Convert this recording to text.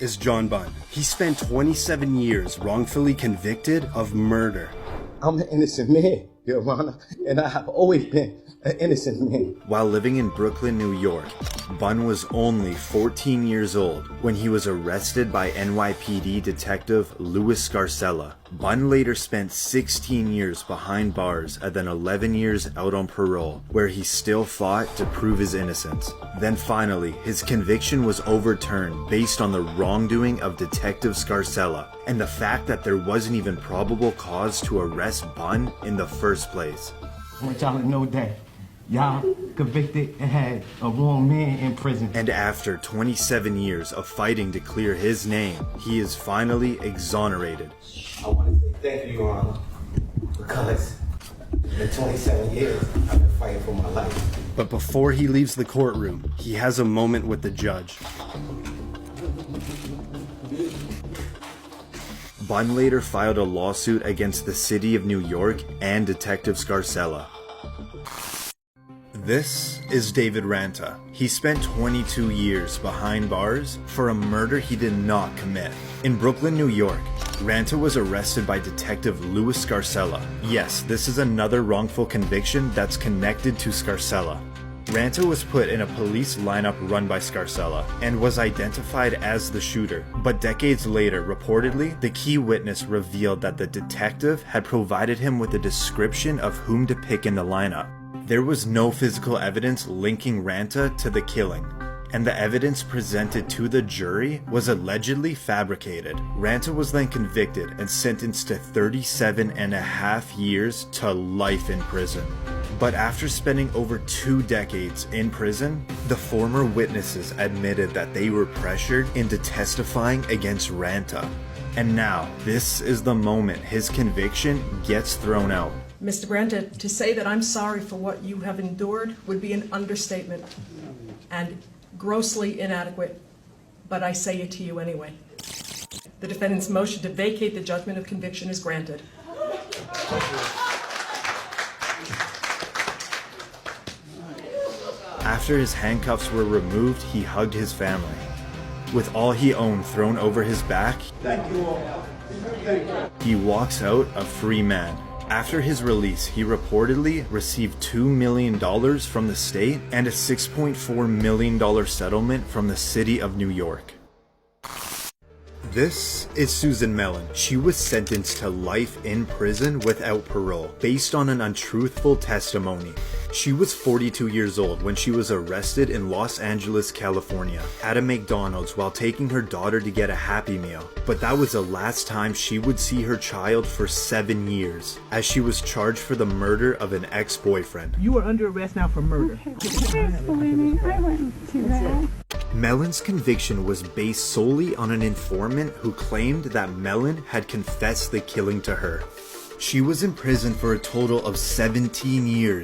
is John Bunn. He spent 27 years wrongfully convicted of murder. I'm an innocent man, Your Honor, and I have always been an innocent man. While living in Brooklyn, New York, Bunn was only 14 years old when he was arrested by NYPD detective Louis Scarcella. Bunn later spent 16 years behind bars and then 11 years out on parole, where he still fought to prove his innocence. Then finally, his conviction was overturned based on the wrongdoing of Detective Scarcella and the fact that there wasn't even probable cause to arrest Bunn in the first place. I want y'all to know that y'all convicted and had a wrong man in prison. And after 27 years of fighting to clear his name, he is finally exonerated. I want to say thank you, Your Honor, because in 27 years, I've been fighting for my life. But before he leaves the courtroom, he has a moment with the judge. Bunn later filed a lawsuit against the city of New York and Detective Scarcella. This is David Ranta. He spent 22 years behind bars for a murder he did not commit. In Brooklyn, New York, Ranta was arrested by Detective Louis Scarcella. Yes, this is another wrongful conviction that's connected to Scarcella. Ranta was put in a police lineup run by Scarcella and was identified as the shooter. But decades later, reportedly, the key witness revealed that the detective had provided him with a description of whom to pick in the lineup. There was no physical evidence linking Ranta to the killing, and the evidence presented to the jury was allegedly fabricated. Ranta was then convicted and sentenced to 37.5 years to life in prison. But after spending over 2 decades in prison, the former witnesses admitted that they were pressured into testifying against Ranta. And now, this is the moment his conviction gets thrown out. Mr. Ranta, to say that I'm sorry for what you have endured would be an understatement and grossly inadequate, but I say it to you anyway. The defendant's motion to vacate the judgment of conviction is granted. After his handcuffs were removed, he hugged his family. With all he owned thrown over his back, he walks out a free man. After his release, he reportedly received $2 million from the state and a $6.4 million settlement from the city of New York. This is Susan Mellon. She was sentenced to life in prison without parole, based on an untruthful testimony. She was 42 years old when she was arrested in Los Angeles, California, at a McDonald's while taking her daughter to get a Happy Meal. But that was the last time she would see her child for 7 years, as she was charged for the murder of an ex-boyfriend. You are under arrest now for murder. I wouldn't do that. Mellon's conviction was based solely on an informant who claimed that Mellon had confessed the killing to her. She was imprisoned for a total of 17 years